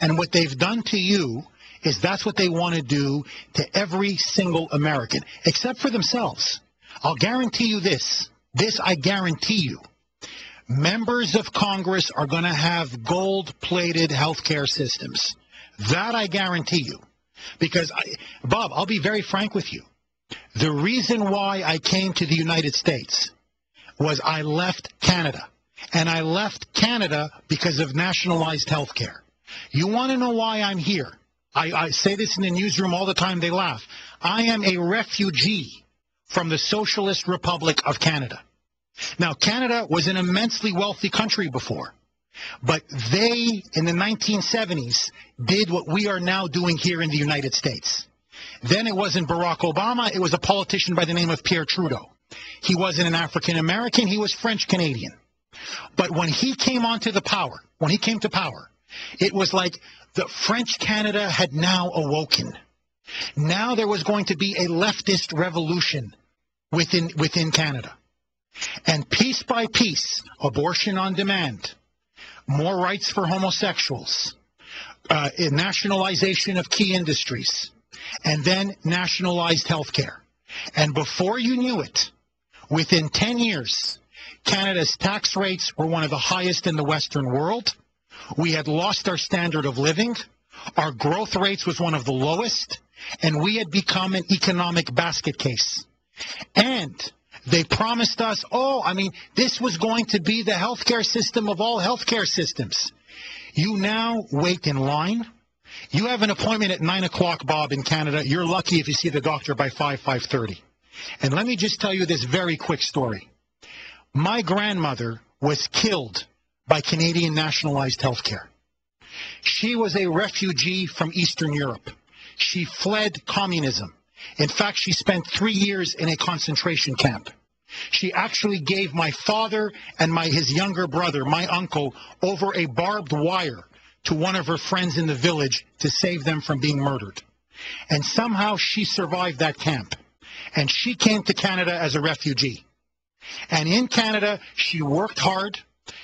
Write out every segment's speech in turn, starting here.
And what they've done to you is that's what they want to do to every single American, except for themselves. I'll guarantee you this. This I guarantee you. Members of Congress are going to have gold-plated healthcare systems. That I guarantee you. Because, Bob, I'll be very frank with you. The reason why I came to the United States was I left Canada. And I left Canada because of nationalized health care. You want to know why I'm here? I say this in the newsroom all the time. They laugh. I am a refugee from the Socialist Republic of Canada. Now, Canada was an immensely wealthy country before. But they, in the 1970s, did what we are now doing here in the United States. Then it wasn't Barack Obama. It was a politician by the name of Pierre Trudeau. He wasn't an African-American. He was French-Canadian. But when he came to power, it was like the French Canada had now awoken. Now there was going to be a leftist revolution within Canada. And piece by piece, abortion on demand, more rights for homosexuals, nationalization of key industries, and then nationalized health care. And before you knew it, within 10 years, Canada's tax rates were one of the highest in the Western world. We had lost our standard of living. Our growth rates was one of the lowest. And we had become an economic basket case. And they promised us, this was going to be the healthcare system of all healthcare systems. You now wait in line. You have an appointment at 9 o'clock, Bob, in Canada. You're lucky if you see the doctor by 5:30. And let me just tell you this very quick story. My grandmother was killed by Canadian nationalized health care. She was a refugee from Eastern Europe. She fled communism. In fact, she spent 3 years in a concentration camp. She actually gave my father and his younger brother, my uncle, over a barbed wire to one of her friends in the village to save them from being murdered. And somehow she survived that camp. And she came to Canada as a refugee. And in Canada, she worked hard.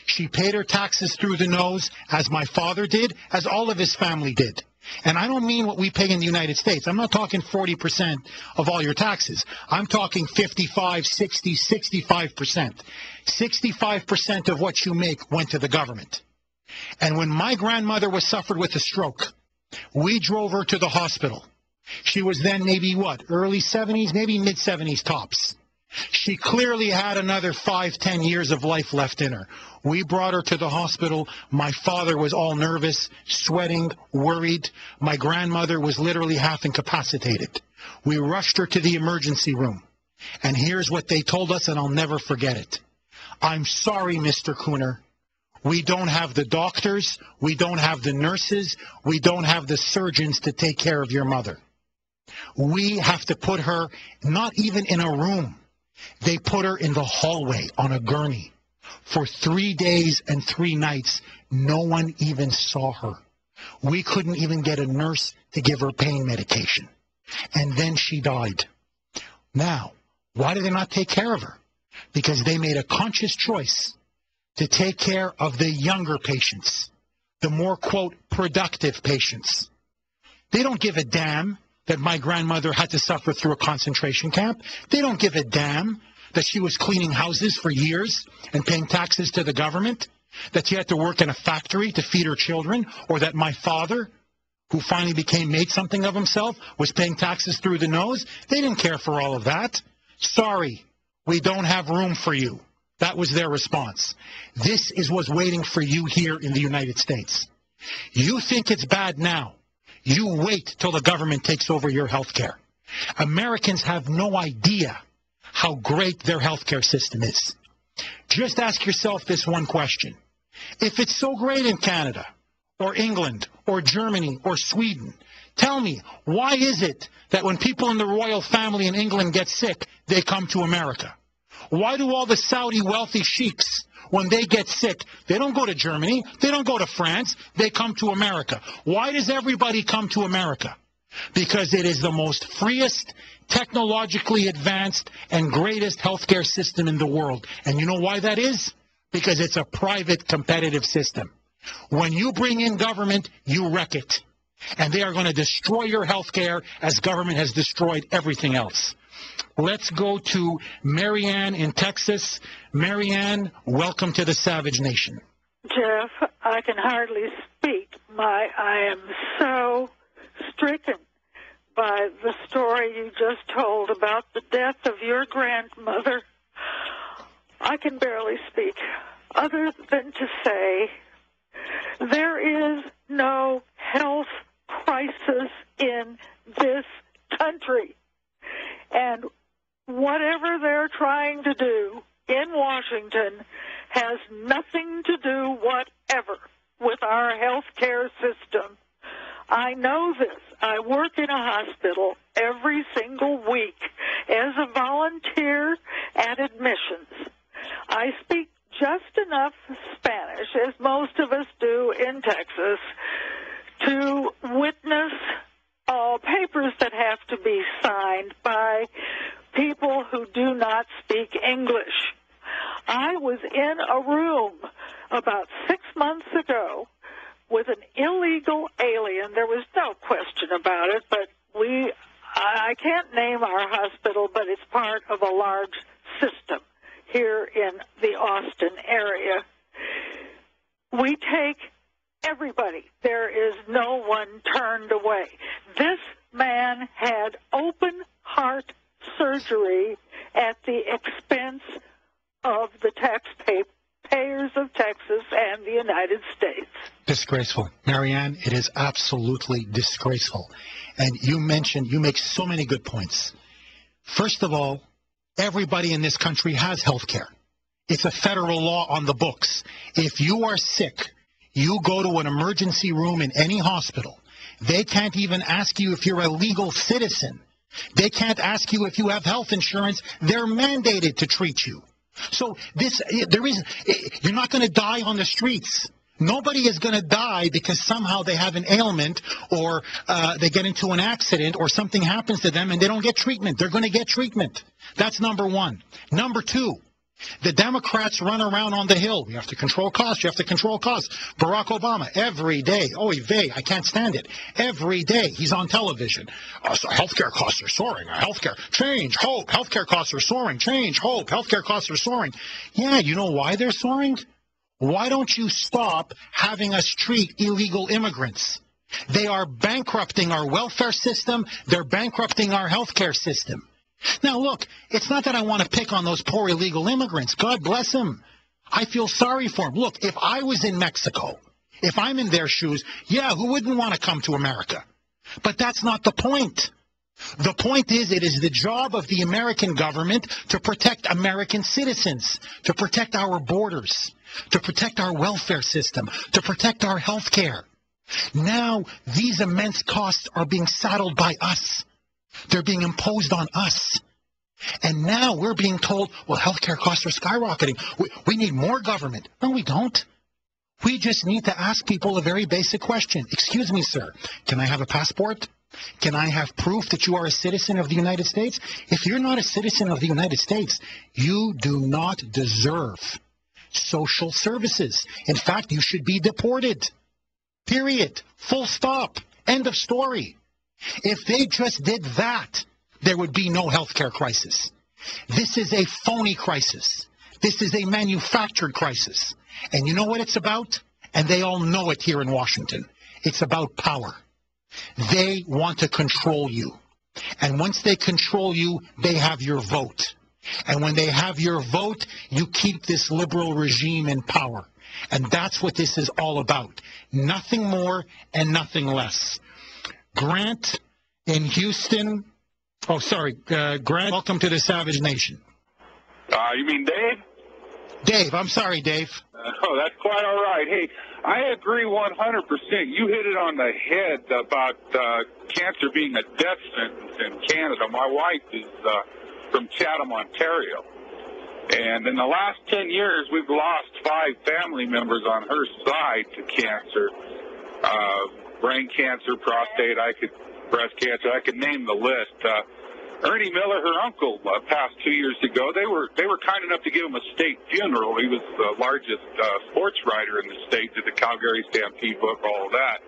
She paid her taxes through the nose, as my father did, as all of his family did. And I don't mean what we pay in the United States. I'm not talking 40% of all your taxes. I'm talking 55, 60, 65%. 65% of what you make went to the government. And when my grandmother suffered with a stroke, we drove her to the hospital. She was then maybe early 70s, maybe mid-70s tops. She clearly had another 5-10 years of life left in her. We brought her to the hospital. My father was all nervous, sweating, worried. My grandmother was literally half incapacitated. We rushed her to the emergency room. And here's what they told us, and I'll never forget it. I'm sorry, Mr. Kuhner. We don't have the doctors. We don't have the nurses. We don't have the surgeons to take care of your mother. We have to put her not even in a room. They put her in the hallway on a gurney. For 3 days and 3 nights, no one even saw her. We couldn't even get a nurse to give her pain medication. And then she died. Now, why did they not take care of her? Because they made a conscious choice to take care of the younger patients, the more, quote, productive patients. They don't give a damn that my grandmother had to suffer through a concentration camp. They don't give a damn that she was cleaning houses for years and paying taxes to the government, that she had to work in a factory to feed her children, or that my father, who finally made something of himself, was paying taxes through the nose. They didn't care for all of that. Sorry, we don't have room for you. That was their response. This is what's waiting for you here in the United States. You think it's bad now. You wait till the government takes over your health care. Americans have no idea how great their health care system is. Just ask yourself this one question. If it's so great in Canada, or England, or Germany, or Sweden, tell me, why is it that when people in the royal family in England get sick, they come to America? Why do all the Saudi wealthy sheiks, when they get sick, they don't go to Germany, they don't go to France, they come to America? Why does everybody come to America? Because it is the most freest, technologically advanced, and greatest healthcare system in the world. And you know why that is? Because it's a private, competitive system. When you bring in government, you wreck it. And they are going to destroy your health care as government has destroyed everything else. Let's go to Marianne in Texas. Marianne, welcome to the Savage Nation. Jeff, I can hardly speak. I am so stricken by the story you just told about the death of your grandmother. I can barely speak, other than to say there is no health crisis in this country. And whatever they're trying to do in Washington has nothing to do whatever with our health care system. I know this. I work in a hospital every single week as a volunteer at admissions. I speak just enough Spanish, as most of us do in Texas, to witness papers that have to be signed by people who do not speak English. I was in a room about 6 months ago with an illegal alien. There was no question about it, but I can't name our hospital, but it's part of a large system here in the Austin area. We take everybody. There is no one turned away. This man had open heart surgery at the expense of the taxpayers of Texas and the United States. Disgraceful. Marianne, it is absolutely disgraceful. And you make so many good points. First of all, everybody in this country has health care. It's a federal law on the books. If you are sick, you go to an emergency room in any hospital. They can't even ask you if you're a legal citizen. They can't ask you if you have health insurance. They're mandated to treat you. So you're not going to die on the streets. Nobody is going to die because somehow they have an ailment or they get into an accident or something happens to them and they don't get treatment. They're going to get treatment. That's number one. Number two, the Democrats run around on the Hill. We have to control costs. You have to control costs. Barack Obama, every day. Oy vey, I can't stand it. Every day he's on television. So healthcare costs are soaring. Healthcare, change, hope. Healthcare costs are soaring. Change, hope. Healthcare costs are soaring. Yeah, you know why they're soaring? Why don't you stop having us treat illegal immigrants? They are bankrupting our welfare system. They're bankrupting our healthcare system. Now, look, it's not that I want to pick on those poor illegal immigrants. God bless them. I feel sorry for them. Look, if I was in Mexico, if I'm in their shoes, yeah, who wouldn't want to come to America? But that's not the point. The point is, it is the job of the American government to protect American citizens, to protect our borders, to protect our welfare system, to protect our health care. Now, these immense costs are being saddled by us. They're being imposed on us. And now we're being told, well, healthcare costs are skyrocketing. We need more government. No, we don't. We just need to ask people a very basic question. Excuse me, sir, can I have a passport? Can I have proof that you are a citizen of the United States? If you're not a citizen of the United States, you do not deserve social services. In fact, you should be deported. Period. Full stop. End of story. If they just did that, there would be no healthcare crisis. This is a phony crisis. This is a manufactured crisis. And you know what it's about? And they all know it here in Washington. It's about power. They want to control you. And once they control you, they have your vote. And when they have your vote, you keep this liberal regime in power. And that's what this is all about. Nothing more and nothing less. Grant in Houston. Oh, sorry. Grant, welcome to the Savage Nation. You mean Dave? Dave, I'm sorry, Dave. Oh, that's quite all right. Hey, I agree 100%. You hit it on the head about cancer being a death sentence in Canada. My wife is from Chatham, Ontario. And in the last 10 years, we've lost 5 family members on her side to cancer. Brain cancer, prostate, breast cancer, I could name the list. Ernie Miller, her uncle, passed 2 years ago. They were kind enough to give him a state funeral. He was the largest sports writer in the state, did the Calgary Stampede book, all of that.